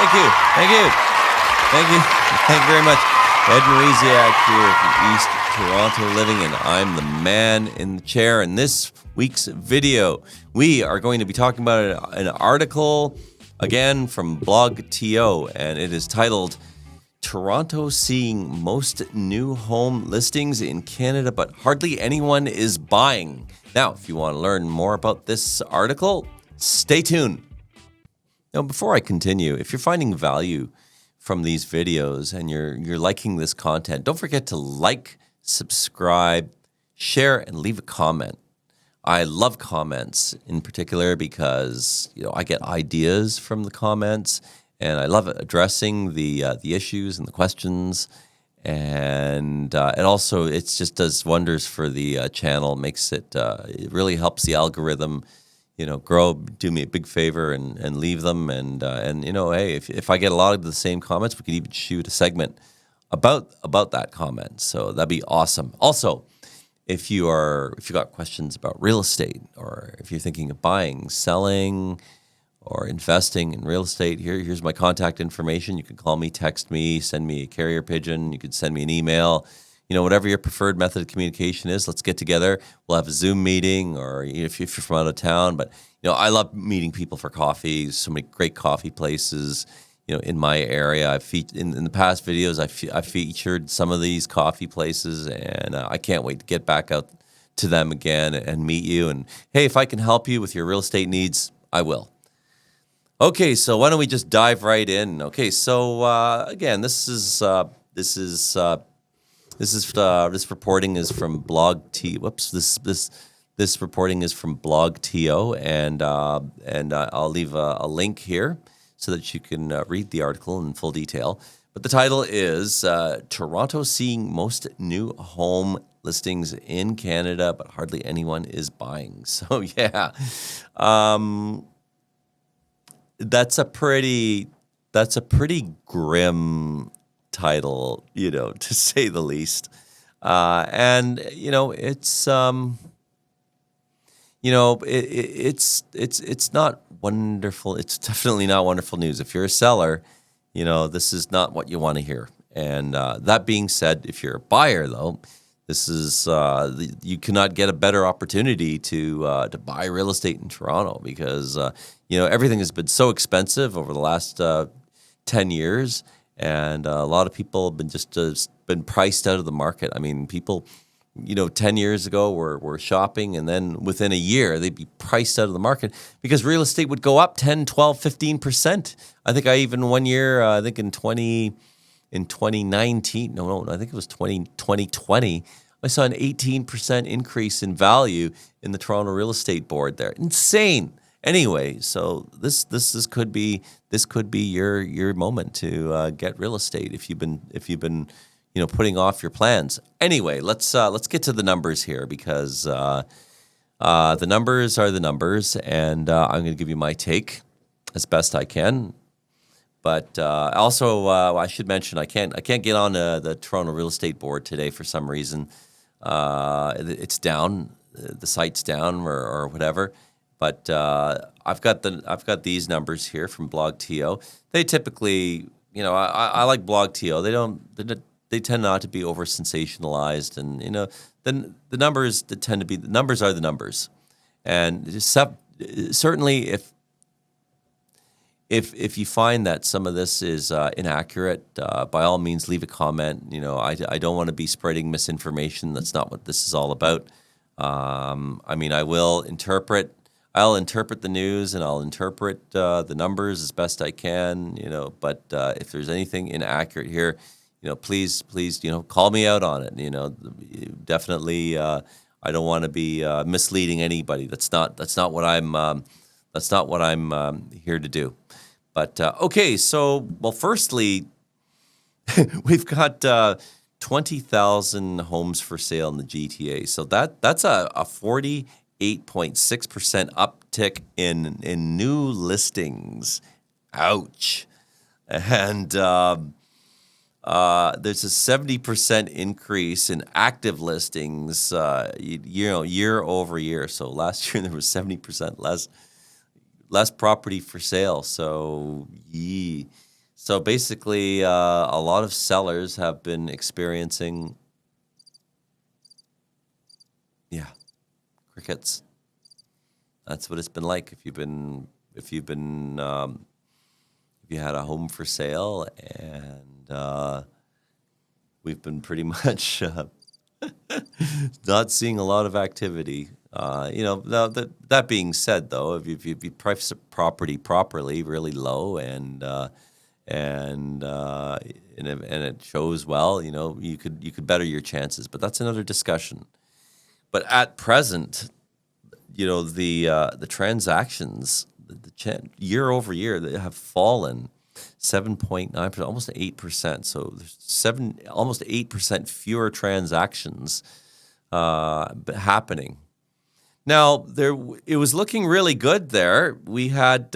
Thank you. Thank you. Thank you. Thank you very much. Ed Morysiak here from East Toronto Living, and I'm the man in the chair. In this week's video, we are going to be talking about an article, again, from Blog TO, and it is titled, Toronto Seeing Most New Home Listings in Canada, but Hardly Anyone is Buying. Now, if you want to learn more about this article, stay tuned. Now, before I continue, if you're finding value from these videos and you're liking this content, don't forget to like, subscribe, share, and leave a comment. I love comments in particular because I get ideas from the comments, and I love addressing the issues and the questions. And it just does wonders for the channel. Makes it really helps the algorithm grow. Do me a big favor and leave them. And hey, if I get a lot of the same comments, we could even shoot a segment about that comment. So that'd be awesome. Also, if you got questions about real estate, or if you're thinking of buying, selling, or investing in real estate, here's my contact information. You can call me, text me, send me a carrier pigeon. You could send me an email. Whatever your preferred method of communication is, let's get together. We'll have a Zoom meeting, or if you're from out of town. But I love meeting people for coffee. So many great coffee places, in my area. In the past videos, I featured some of these coffee places, and I can't wait to get back out to them again and meet you. And hey, if I can help you with your real estate needs, I will. Okay, so why don't we just dive right in? Okay, so again, this reporting is from Blog T. Whoops, this reporting is from Blog TO, and I'll leave a link here so that you can read the article in full detail. But the title is Toronto Seeing Most New Home Listings in Canada, but Hardly Anyone is Buying. So yeah, that's a pretty grim title, to say the least. It's not wonderful. It's definitely not wonderful news. If you're a seller, this is not what you want to hear. And that being said, if you're a buyer, though, this is you cannot get a better opportunity to buy real estate in Toronto, because everything has been so expensive over the last 10 years. And a lot of people have been priced out of the market. I mean, people, 10 years ago were shopping, and then within a year, they'd be priced out of the market because real estate would go up 10, 12, 15%. I think one year, in 2019, I think it was 2020, I saw an 18% increase in value in the Toronto Real Estate Board there. Insane. Anyway, so this could be your moment to get real estate if you've been putting off your plans. Anyway, let's get to the numbers here, because the numbers are the numbers, and I'm going to give you my take as best I can. But also, I should mention I can't get on the Toronto Real Estate Board today for some reason. It's down, the site's down, or whatever. But I've got these numbers here from Blog TO. They typically, I like Blog TO. They tend not to be over sensationalized, and then the numbers that tend to be, the numbers are the numbers. And certainly, if you find that some of this is inaccurate, by all means leave a comment. I don't want to be spreading misinformation. That's not what this is all about. I'll interpret the news, and I'll interpret the numbers as best I can, but if there's anything inaccurate here, please, call me out on it. Definitely, I don't want to be misleading anybody. That's not what I'm here to do. But okay, so firstly, we've got 20,000 homes for sale in the GTA. So that's a 48.6% uptick in new listings. Ouch. And there's a 70% increase in active listings, year over year. So last year there was 70% less property for sale. So So basically, a lot of sellers have been experiencing, yeah, crickets. That's what it's been like if you've been if you had a home for sale, and we've been pretty much not seeing a lot of activity. Now that being said, though, if you price a property properly, really low, and and it shows well, you could better your chances. But that's another discussion. But at present, the transactions, year over year, they have fallen 7.9%, almost 8%. So there's almost 8% fewer transactions happening. Now it was looking really good there. We had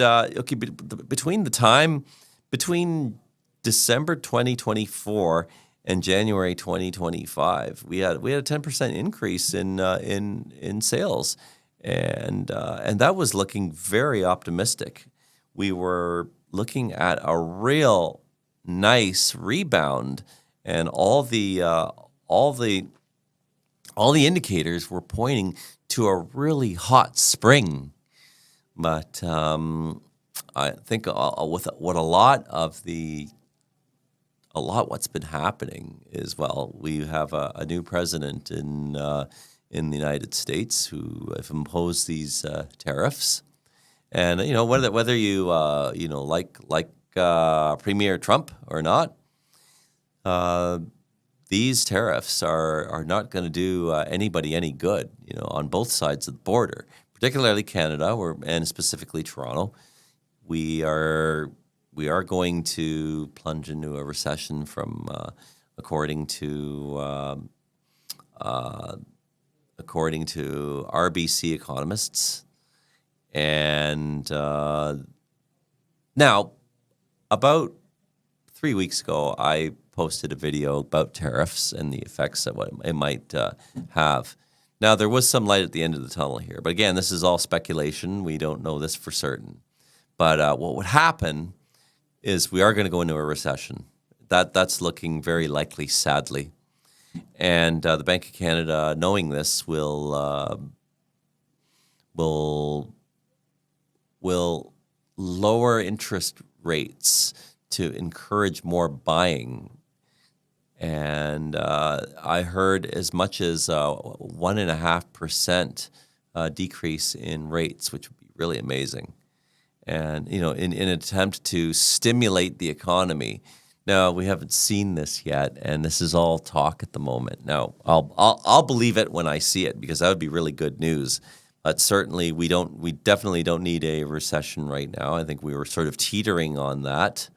between December 2024 and January 2025, we had a 10% increase in sales, and that was looking very optimistic. We were looking at a real nice rebound, and all the indicators were pointing to a really hot spring. But I think with what what's been happening is, well, we have a new president in the United States who have imposed these tariffs, and whether you like Premier Trump or not, these tariffs are not going to do anybody any good, on both sides of the border, particularly Canada, and specifically Toronto. We are going to plunge into a recession according to RBC economists, and now about 3 weeks ago, I posted a video about tariffs and the effects that what it might have. Now, there was some light at the end of the tunnel here, but again, this is all speculation. We don't know this for certain. But what would happen is we are going to go into a recession. That's looking very likely, sadly. And the Bank of Canada, knowing this, will lower interest rates to encourage more buying. And I heard as much as 1.5% decrease in rates, which would be really amazing. And in an attempt to stimulate the economy. Now, we haven't seen this yet, and this is all talk at the moment. Now, I'll believe it when I see it, because that would be really good news. But certainly, we definitely don't need a recession right now. I think we were sort of teetering on that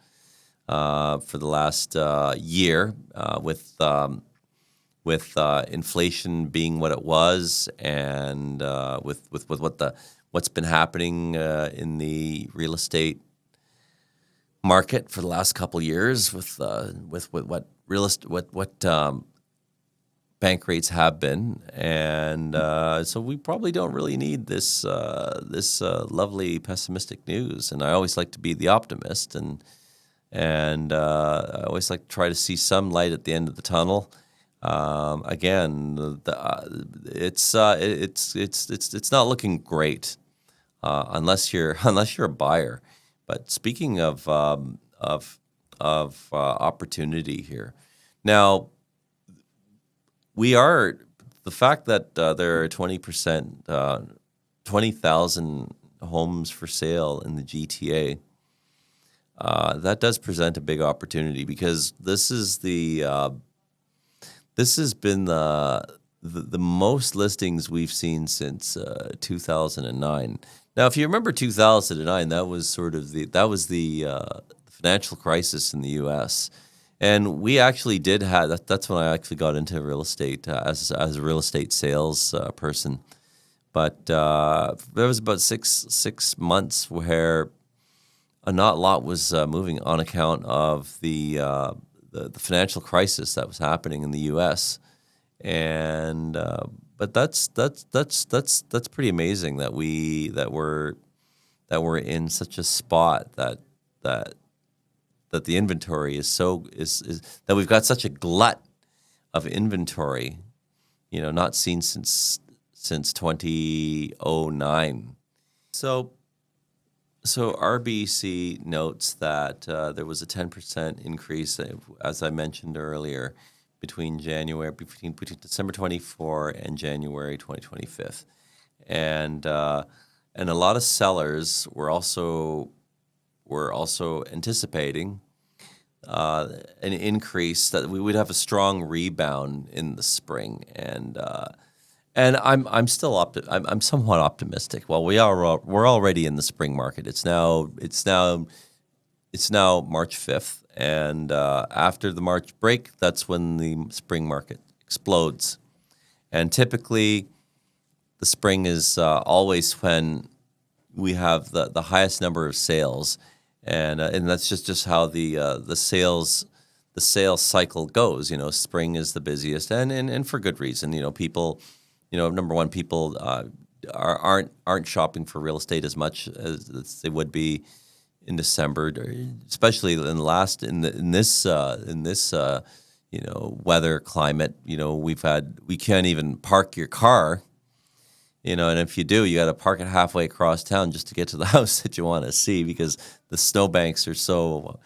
for the last year, with inflation being what it was, and with what's been happening in the real estate market for the last couple years, with what bank rates have been, and so we probably don't really need this lovely pessimistic news. And I always like to be the optimist, and I always like to try to see some light at the end of the tunnel. Again, it's not looking great unless you're a buyer. But speaking of opportunity here, now the fact that there are 20,000 homes for sale in the GTA. That does present a big opportunity, because this has been the most listings we've seen since 2009. Now, if you remember 2009, that was the financial crisis in the U.S., and we actually did have that's when I actually got into real estate as a real estate sales person. But there was about six months where not a lot was moving on account of the financial crisis that was happening in the U.S. And but that's pretty amazing that we're in such a spot that that the inventory is that we've got such a glut of inventory, not seen since 2009. So RBC notes that there was a 10% increase, as I mentioned earlier, between December 24 and January 2025, and a lot of sellers were also anticipating an increase, that we would have a strong rebound in the spring, and I'm still I'm somewhat optimistic. Well, we're already in the spring market. It's now March 5th, and after the March break, that's when the spring market explodes. And typically, the spring is always when we have the highest number of sales, and that's just how the sales cycle goes. Spring is the busiest, and for good reason. People, number one, people aren't shopping for real estate as much as they would be in December, especially in this weather climate. We can't even park your car. And if you do, you got to park it halfway across town just to get to the house that you want to see, because the snowbanks are so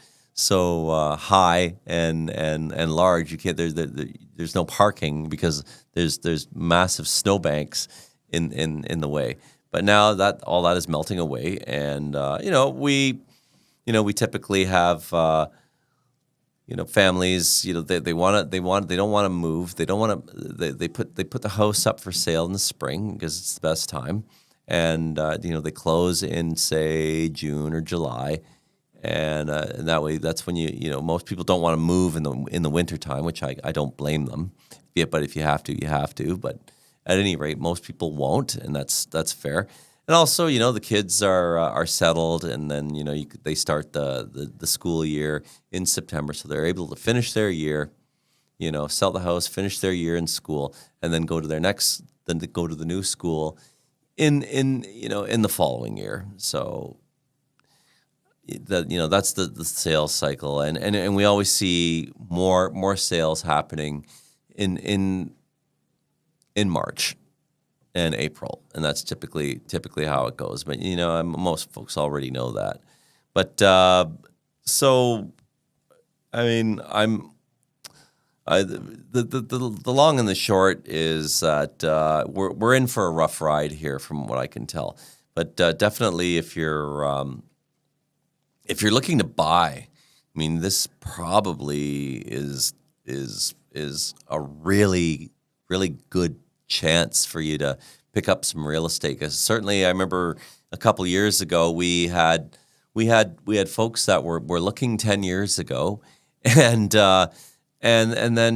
high and large. You can't. There's no parking because there's massive snowbanks in the way. But now that all that is melting away, and we typically have. Families, they don't want to move. They don't want to. They put the house up for sale in the spring because it's the best time, and they close in, say, June or July, and that way, that's when most people don't want to move in the wintertime, which I don't blame them. Yeah, but if you have to, you have to. But at any rate, most people won't, and that's fair. And also, the kids are settled, and then they start the school year in September, so they're able to finish their year, sell the house, finish their year in school, and then go to the new school in the following year. So that's the sales cycle, and we always see more sales happening in March and April, and that's typically how it goes. But most folks already know that. But so, I mean, the long and the short is that we're in for a rough ride here, from what I can tell. But definitely, if you're looking to buy, I mean, this probably is a really good chance for you to pick up some real estate. Because certainly, I remember a couple years ago we had folks that were looking 10 years ago, and then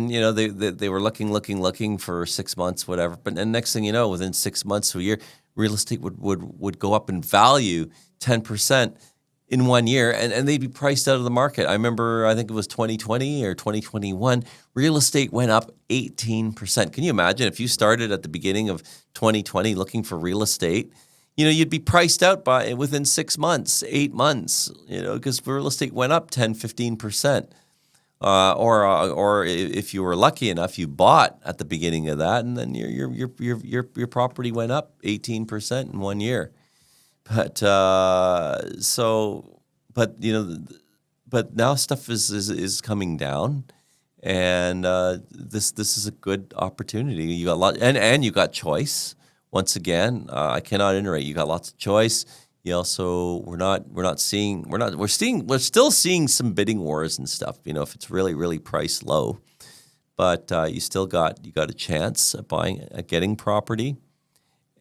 they were looking for 6 months, whatever. But then next thing you know, within 6 months to a year, real estate would go up in value 10% in 1 year, and they'd be priced out of the market. I remember, I think it was 2020 or 2021, real estate went up 18%. Can you imagine if you started at the beginning of 2020 looking for real estate? You'd be priced out within 6 months, 8 months, because real estate went up 10, 15%. Or if you were lucky enough, you bought at the beginning of that, and then your property went up 18% in 1 year. But but now stuff is coming down, and this is a good opportunity. You got a lot, and you got choice. Once again, I cannot iterate. You got lots of choice. You also we're still seeing some bidding wars and stuff. If it's really priced low, but you got a chance at getting property.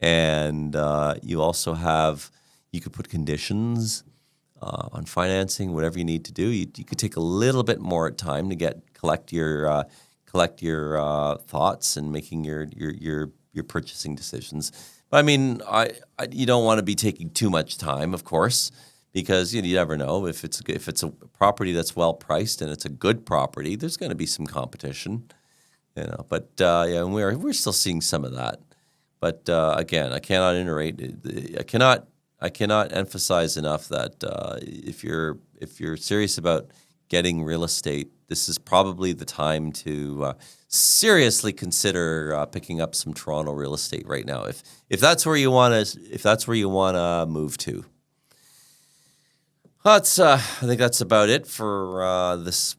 And you also you could put conditions on financing, whatever you need to do. You could take a little bit more time to collect your thoughts and making your purchasing decisions. But I mean, you don't want to be taking too much time, of course, because you never know if it's a property that's well priced and it's a good property. There's going to be some competition, But and we're still seeing some of that. But again, I cannot iterate. I cannot emphasize enough that if you're serious about getting real estate, this is probably the time to seriously consider picking up some Toronto real estate right now. If that's where you want to move to. That's I think that's about it for this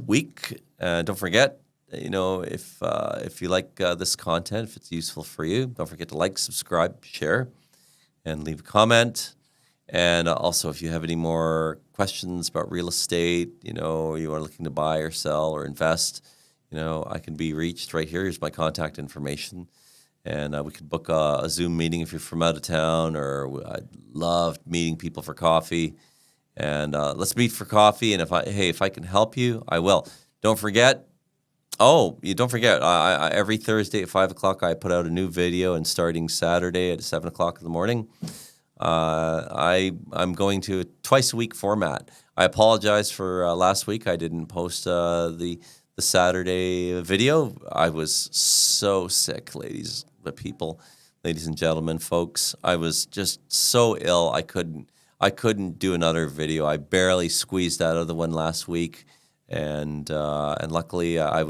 week. Don't forget, if you like this content, if it's useful for you, don't forget to like, subscribe, share, and leave a comment. And also, if you have any more questions about real estate, you are looking to buy or sell or invest, I can be reached right here. Here's my contact information. And we could book a Zoom meeting if you're from out of town, or I'd love meeting people for coffee. And let's meet for coffee. And if I can help you, I will. Don't forget. Oh, you don't forget. I every Thursday at 5 o'clock, I put out a new video, and starting Saturday at 7 o'clock in the morning, I'm going to a twice a week format. I apologize for last week. I didn't post the Saturday video. I was so sick, ladies and gentlemen, folks. I was just so ill. I couldn't do another video. I barely squeezed out of the one last week, and luckily I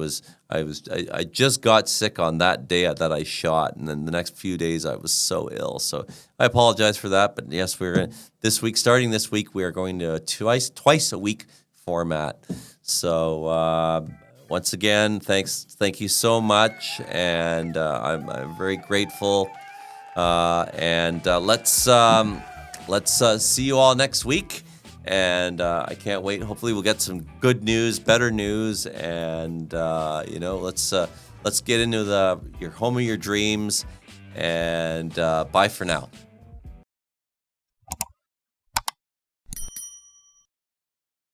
just got sick on that day that I shot, and then the next few days I was so ill. So I apologize for that. But yes, starting this week, we are going to twice a week format. So once again, thank you so much, and I'm very grateful. And let's see you all next week. And I can't wait. Hopefully, we'll get some good news, better news, and let's get into your home of your dreams. And bye for now.